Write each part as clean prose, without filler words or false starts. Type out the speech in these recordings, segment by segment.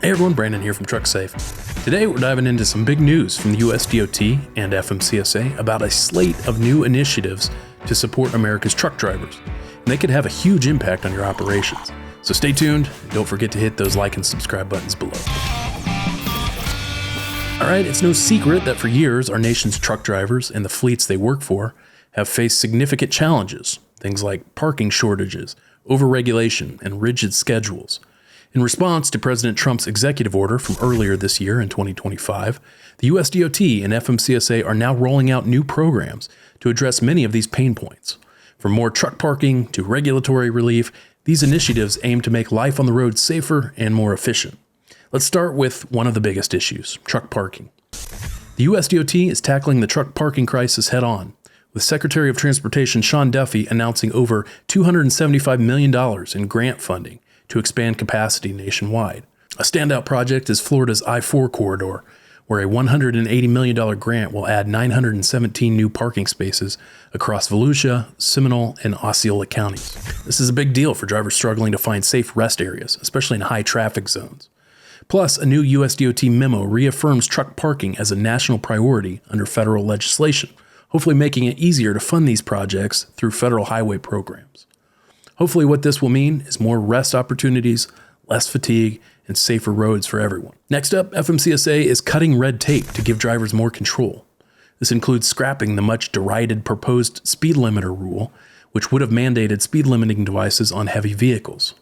Hey everyone, Brandon here from TruckSafe. Today we're diving into some big news from the USDOT and FMCSA about a slate of new initiatives to support America's truck drivers. And they could have a huge impact on your operations. So stay tuned, and don't forget to hit those like and subscribe buttons below. Alright, it's no secret that for years our nation's truck drivers and the fleets they work for have faced significant challenges. Things like parking shortages, overregulation, and rigid schedules. In response to President Trump's executive order from earlier this year in 2025, the USDOT and FMCSA are now rolling out new programs to address many of these pain points. From more truck parking to regulatory relief, these initiatives aim to make life on the road safer and more efficient. Let's start with one of the biggest issues, truck parking. The USDOT is tackling the truck parking crisis head on, with Secretary of Transportation Sean Duffy announcing over $275 million in grant funding to expand capacity nationwide. A standout project is Florida's I-4 corridor, where a $180 million grant will add 917 new parking spaces across Volusia, Seminole, and Osceola counties. This is a big deal for drivers struggling to find safe rest areas, especially in high traffic zones. Plus, a new USDOT memo reaffirms truck parking as a national priority under federal legislation, hopefully making it easier to fund these projects through federal highway programs. Hopefully what this will mean is more rest opportunities, less fatigue, and safer roads for everyone. Next up, FMCSA is cutting red tape to give drivers more control. This includes scrapping the much derided proposed speed limiter rule, which would have mandated speed limiting devices on heavy vehicles.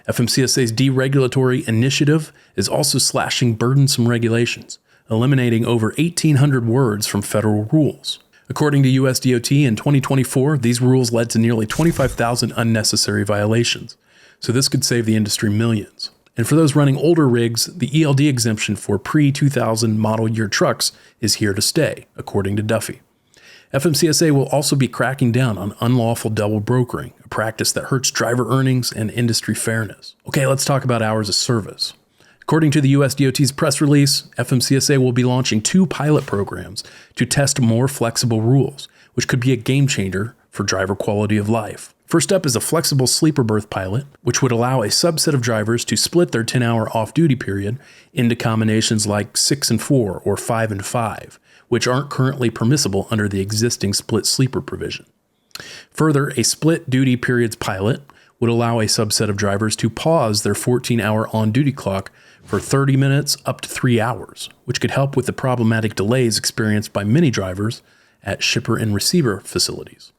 FMCSA's deregulatory initiative is also slashing burdensome regulations, eliminating over 1,800 words from federal rules. According to USDOT, in 2024, these rules led to nearly 25,000 unnecessary violations, so this could save the industry millions. And for those running older rigs, the ELD exemption for pre-2000 model year trucks is here to stay, according to Duffy. FMCSA will also be cracking down on unlawful double brokering, a practice that hurts driver earnings and industry fairness. Okay, let's talk about hours of service. According to the USDOT's press release, FMCSA will be launching 2 pilot programs to test more flexible rules, which could be a game changer for driver quality of life. First up is a flexible sleeper berth pilot, which would allow a subset of drivers to split their 10-hour off-duty period into combinations like 6 and 4 or 5 and 5, which aren't currently permissible under the existing split sleeper provision. Further, a split duty periods pilot would allow a subset of drivers to pause their 14-hour on-duty clock for 30 minutes up to 3 hours, which could help with the problematic delays experienced by many drivers at shipper and receiver facilities.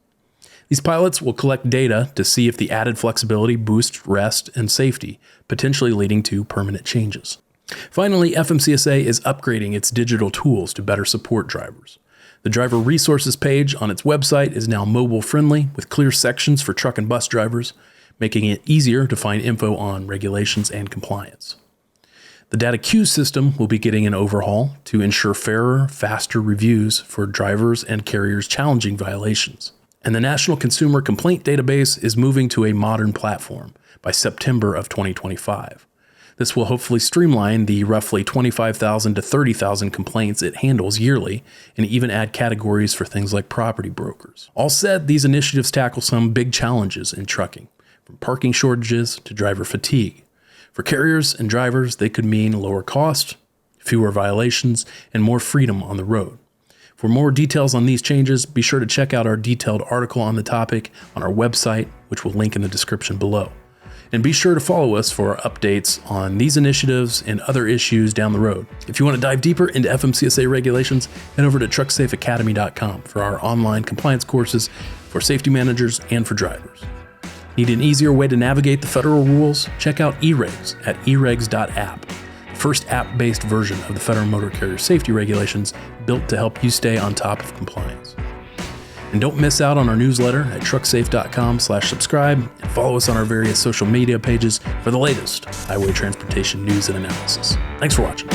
These pilots will collect data to see if the added flexibility boosts rest and safety, potentially leading to permanent changes. Finally, FMCSA is upgrading its digital tools to better support drivers. The driver resources page on its website is now mobile-friendly with clear sections for truck and bus drivers, making it easier to find info on regulations and compliance. The data queue system will be getting an overhaul to ensure fairer, faster reviews for drivers and carriers challenging violations. And the National Consumer Complaint Database is moving to a modern platform by September of 2025. This will hopefully streamline the roughly 25,000 to 30,000 complaints it handles yearly and even add categories for things like property brokers. All said, these initiatives tackle some big challenges in trucking, from parking shortages to driver fatigue. For carriers and drivers, they could mean lower cost, fewer violations, and more freedom on the road. For more details on these changes, be sure to check out our detailed article on the topic on our website, which we'll link in the description below. And be sure to follow us for updates on these initiatives and other issues down the road. If you want to dive deeper into FMCSA regulations, head over to trucksafeacademy.com for our online compliance courses for safety managers and for drivers. Need an easier way to navigate the federal rules? Check out eRegs at eregs.app, the first app-based version of the Federal Motor Carrier Safety Regulations built to help you stay on top of compliance. And don't miss out on our newsletter at trucksafe.com/subscribe and follow us on our various social media pages for the latest highway transportation news and analysis. Thanks for watching.